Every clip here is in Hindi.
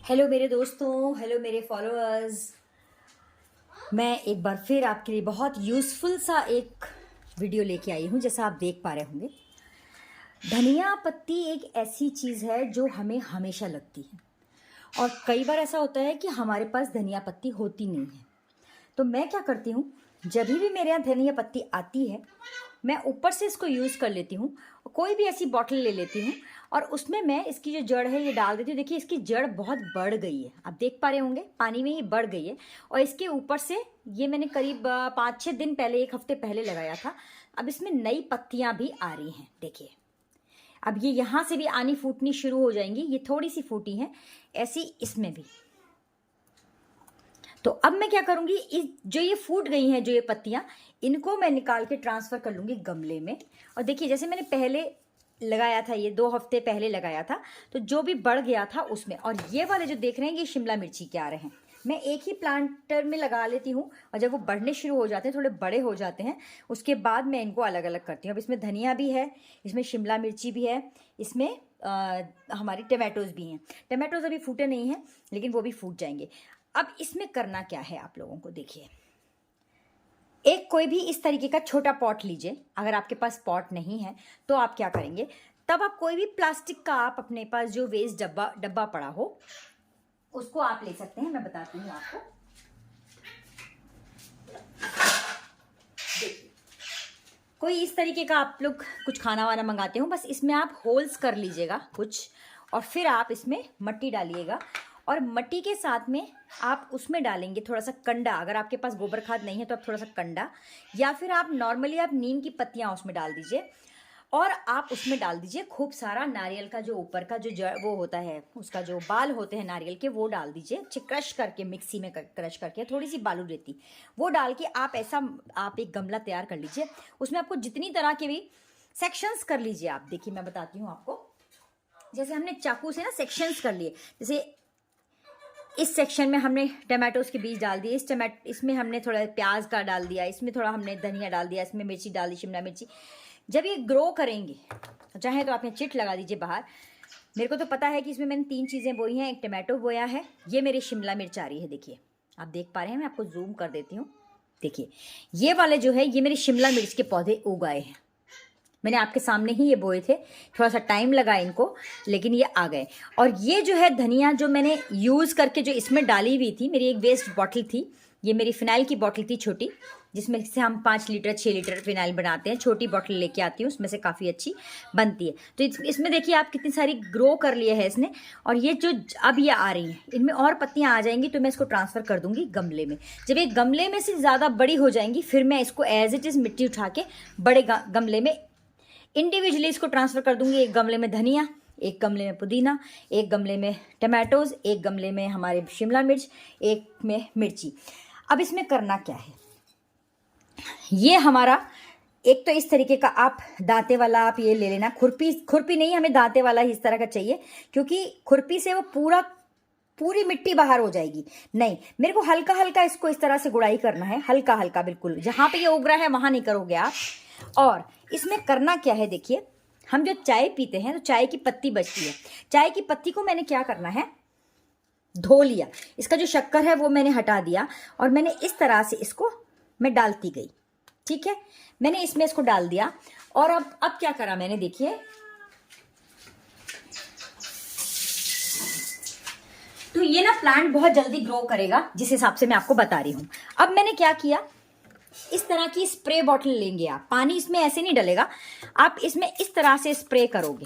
हेलो मेरे दोस्तों, हेलो मेरे फॉलोअर्स। मैं एक बार फिर आपके लिए बहुत यूज़फुल सा एक वीडियो लेके आई हूँ। जैसा आप देख पा रहे होंगे, धनिया पत्ती एक ऐसी चीज़ है जो हमें हमेशा लगती है और कई बार ऐसा होता है कि हमारे पास धनिया पत्ती होती नहीं है। तो मैं क्या करती हूँ, जब भी मेरे यहाँ धनिया पत्ती आती है मैं ऊपर से इसको यूज़ कर लेती हूँ। कोई भी ऐसी बॉटल ले लेती हूँ और उसमें मैं इसकी जो जड़ है ये डाल देती हूँ। देखिए इसकी जड़ बहुत बढ़ गई है, आप देख पा रहे होंगे पानी में ये बढ़ गई है। और इसके ऊपर से ये मैंने करीब 5-6 दिन पहले, एक हफ्ते पहले लगाया था। अब इसमें नई पत्तियाँ भी आ रही हैं। देखिए अब ये यहाँ से भी आनी फूटनी शुरू हो जाएंगी। ये थोड़ी सी फूटी हैं, ऐसी इसमें भी। तो अब मैं क्या करूंगी, इस जो ये फूट गई हैं जो ये पत्तियां, इनको मैं निकाल के ट्रांसफर कर लूंगी गमले में। और देखिए जैसे मैंने पहले लगाया था, ये 2 हफ्ते पहले लगाया था, तो जो भी बढ़ गया था उसमें। और ये वाले जो देख रहे हैं ये शिमला मिर्ची के आ रहे हैं। मैं एक ही प्लांटर में लगा लेती हूँ और जब वो बढ़ने शुरू हो जाते हैं, थोड़े बड़े हो जाते हैं, उसके बाद मैं इनको अलग अलग करती हूँ। अब इसमें धनिया भी है, इसमें शिमला मिर्ची भी है, इसमें हमारी टमाटोज भी हैं। टमाटोज अभी फूटे नहीं हैं लेकिन वो भी फूट जाएंगे। अब इसमें करना क्या है आप लोगों को, देखिए एक कोई भी इस तरीके का छोटा पॉट लीजिए। अगर आपके पास पॉट नहीं है तो आप क्या करेंगे, तब आप कोई भी प्लास्टिक का, आप अपने पास जो वेस्ट डब्बा पड़ा हो उसको आप ले सकते हैं। मैं बताती हूँ आपको। देखिए कोई इस तरीके का, आप लोग कुछ खाना वाना मंगाते हो, बस इसमें आप होल्स कर लीजिएगा कुछ, और फिर आप इसमें मिट्टी डालिएगा। और मिट्टी के साथ में आप उसमें डालेंगे थोड़ा सा कंडा। अगर आपके पास गोबर खाद नहीं है तो आप थोड़ा सा कंडा, या फिर आप नॉर्मली आप नीम की पत्तियां उसमें डाल दीजिए। और आप उसमें डाल दीजिए खूब सारा नारियल का जो ऊपर का जो जड़ वो होता है, उसका जो बाल होते हैं नारियल के, वो डाल दीजिए। क्रश करके, मिक्सी में क्रश करके, थोड़ी सी बालू रेती वो डाल के आप एक गमला तैयार कर लीजिए। उसमें आपको जितनी तरह के भी सेक्शंस कर लीजिए आप। देखिए मैं बताती हूँ आपको। जैसे हमने चाकू से ना सेक्शंस कर लिए, जैसे इस सेक्शन में हमने टमाटोज के बीज डाल दिए, इसमें हमने थोड़ा प्याज का डाल दिया, इसमें थोड़ा हमने धनिया डाल दिया, इसमें मिर्ची डाल दी, शिमला मिर्ची। जब ये ग्रो करेंगे, चाहे तो आपने चिट लगा दीजिए बाहर। मेरे को तो पता है कि इसमें मैंने 3 चीज़ें बोई हैं। एक टमाटो बोया है, ये मेरी शिमला मिर्च आ रही है। देखिए आप देख पा रहे हैं, मैं आपको जूम कर देती हूँ। देखिए ये वाले जो है ये मेरी शिमला मिर्च के पौधे उगाए हैं। मैंने आपके सामने ही ये बोए थे, थोड़ा सा टाइम लगा इनको, लेकिन ये आ गए। और ये जो है धनिया जो मैंने यूज़ करके जो इसमें डाली हुई थी, मेरी एक वेस्ट बॉटल थी, ये मेरी फिनाइल की बॉटल थी छोटी, जिसमें से हम 5 लीटर 6 लीटर फिनाइल बनाते हैं। छोटी बॉटल लेके आती हूँ, उसमें से काफ़ी अच्छी बनती है। तो इसमें देखिए आप कितनी सारी ग्रो कर लिए है इसने। और ये जो अब ये आ रही हैं, इनमें और पत्तियाँ आ जाएंगी तो मैं इसको ट्रांसफ़र कर दूंगी गमले में। जब ये गमले में से ज़्यादा बड़ी हो जाएंगी फिर मैं इसको एज इट इज़ मिट्टी उठा के बड़े गमले में इंडिविजुअली इसको ट्रांसफ़र कर दूंगी। एक गमले में धनिया, एक गमले में पुदीना, एक गमले में टमाटोज़, एक गमले में हमारे शिमला मिर्च, एक में मिर्ची। अब इसमें करना क्या है, ये हमारा एक तो इस तरीके का आप दांते वाला आप ये ले लेना। खुरपी नहीं, हमें दांते वाला ही इस तरह का चाहिए, क्योंकि खुरपी से वो पूरी मिट्टी बाहर हो जाएगी। नहीं, मेरे को हल्का हल्का इसको इस तरह से गुड़ाई करना है, हल्का हल्का, बिल्कुल जहाँ पे ये उग रहा है वहाँ नहीं करोगे आप। और इसमें करना क्या है, देखिए हम जो चाय पीते हैं तो चाय की पत्ती बचती है। चाय की पत्ती को मैंने क्या करना है, धो लिया, इसका जो शक्कर है वो मैंने हटा दिया और मैंने इस तरह से इसको मैं डालती गई। ठीक है, मैंने इसमें इसको डाल दिया। और अब क्या करा मैंने, देखिए तो ये ना प्लांट बहुत जल्दी ग्रो करेगा, जिस हिसाब से मैं आपको बता रही हूं। अब मैंने क्या किया, इस तरह की स्प्रे बॉटल लेंगे आप। पानी इसमें ऐसे नहीं डलेगा, आप इसमें इस तरह से स्प्रे करोगे।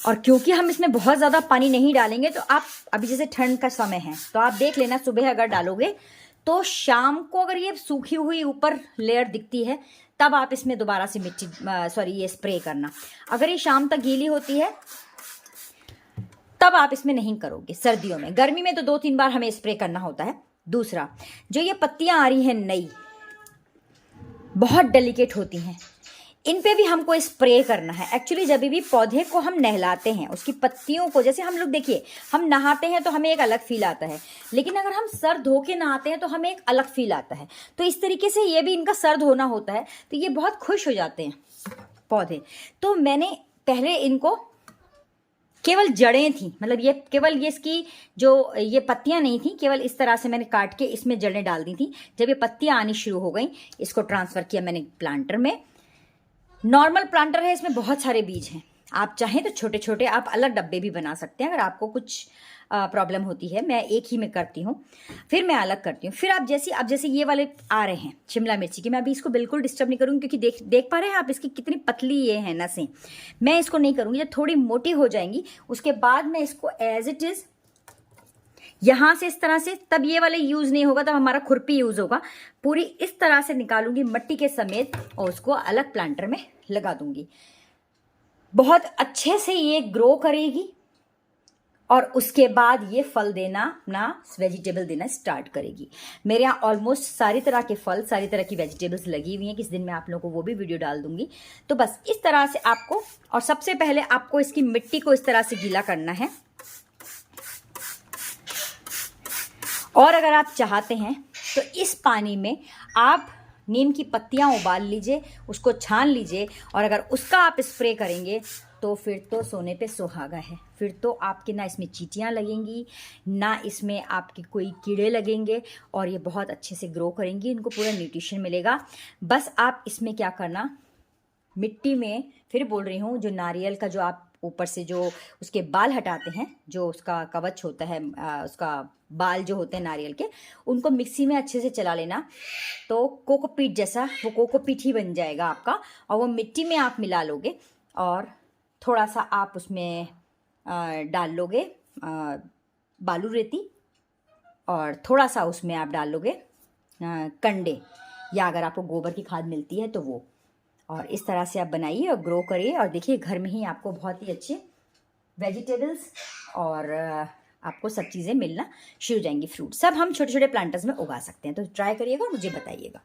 और क्योंकि हम इसमें बहुत ज़्यादा पानी नहीं डालेंगे तो आप, अभी जैसे ठंड का समय है तो आप देख लेना, सुबह अगर डालोगे तो शाम को अगर ये सूखी हुई ऊपर लेयर दिखती है तब आप इसमें दोबारा से ये स्प्रे करना। अगर ये शाम तक गीली होती है तब आप इसमें नहीं करोगे सर्दियों में। गर्मी में तो 2-3 बार हमें स्प्रे करना होता है। दूसरा, जो ये पत्तियां आ रही हैं नई, बहुत डेलिकेट होती हैं, इन पे भी हमको स्प्रे करना है। एक्चुअली जब भी पौधे को हम नहलाते हैं, उसकी पत्तियों को, जैसे हम लोग देखिए हम नहाते हैं तो हमें एक अलग फील आता है, लेकिन अगर हम सर धो के नहाते हैं तो हमें एक अलग फील आता है। तो इस तरीके से ये भी इनका सर धोना होता है, तो ये बहुत खुश हो जाते हैं पौधे। तो मैंने पहले इनको केवल जड़ें थी, मतलब ये केवल ये इसकी जो ये पत्तियां नहीं थी, केवल इस तरह से मैंने काट के इसमें जड़ें डाल दी थी। जब ये पत्तियां आनी शुरू हो गई, इसको ट्रांसफ़र किया मैंने प्लांटर में। नॉर्मल प्लांटर है, इसमें बहुत सारे बीज हैं। आप चाहें तो छोटे छोटे आप अलग डब्बे भी बना सकते हैं, अगर आपको कुछ प्रॉब्लम होती है। मैं एक ही में करती हूँ, फिर मैं अलग करती हूँ। फिर आप जैसे ये वाले आ रहे हैं शिमला मिर्ची के, मैं अभी इसको बिल्कुल डिस्टर्ब नहीं करूँगी, क्योंकि देख पा रहे हैं आप इसकी कितनी पतली ये है नसें। मैं इसको नहीं करूँगी, जब थोड़ी मोटी हो जाएंगी उसके बाद मैं इसको एज इट इज़ यहाँ से इस तरह से, तब ये वाले यूज़ नहीं होगा, तब हमारा खुरपी यूज़ होगा। पूरी इस तरह से निकालूंगी मट्टी के समेत और उसको अलग प्लांटर में लगा दूंगी। बहुत अच्छे से ये ग्रो करेगी और उसके बाद ये फल देना, अपना वेजिटेबल देना स्टार्ट करेगी। मेरे यहाँ ऑलमोस्ट सारी तरह के फल, सारी तरह की वेजिटेबल्स लगी हुई हैं। किस दिन मैं आप लोगों को वो भी वीडियो डाल दूंगी। तो बस इस तरह से आपको, और सबसे पहले आपको इसकी मिट्टी को इस तरह से गीला करना है। और अगर आप चाहते हैं तो इस पानी में आप नीम की पत्तियां उबाल लीजिए, उसको छान लीजिए, और अगर उसका आप स्प्रे करेंगे तो फिर तो सोने पे सुहागा है। फिर तो आपके ना इसमें चींटियां लगेंगी, ना इसमें आपके कोई कीड़े लगेंगे, और ये बहुत अच्छे से ग्रो करेंगी, इनको पूरा न्यूट्रिशन मिलेगा। बस आप इसमें क्या करना, मिट्टी में, फिर बोल रही हूँ, जो नारियल का जो आप ऊपर से जो उसके बाल हटाते हैं, जो उसका कवच होता है, उसका बाल जो होते हैं नारियल के, उनको मिक्सी में अच्छे से चला लेना, तो कोकोपीट जैसा वो कोकोपीट ही बन जाएगा आपका। और वो मिट्टी में आप मिला लोगे, और थोड़ा सा आप उसमें डाल लोगे बालू रेती, और थोड़ा सा उसमें आप डाल लोगे कंडे, या अगर आपको गोबर की खाद मिलती है तो वो। और इस तरह से आप बनाइए और ग्रो करिए, और देखिए घर में ही आपको बहुत ही अच्छे वेजिटेबल्स और आपको सब चीज़ें मिलना शुरू हो जाएंगी। फ्रूट सब हम छोटे छोटे प्लांटर्स में उगा सकते हैं। तो ट्राई करिएगा और मुझे बताइएगा।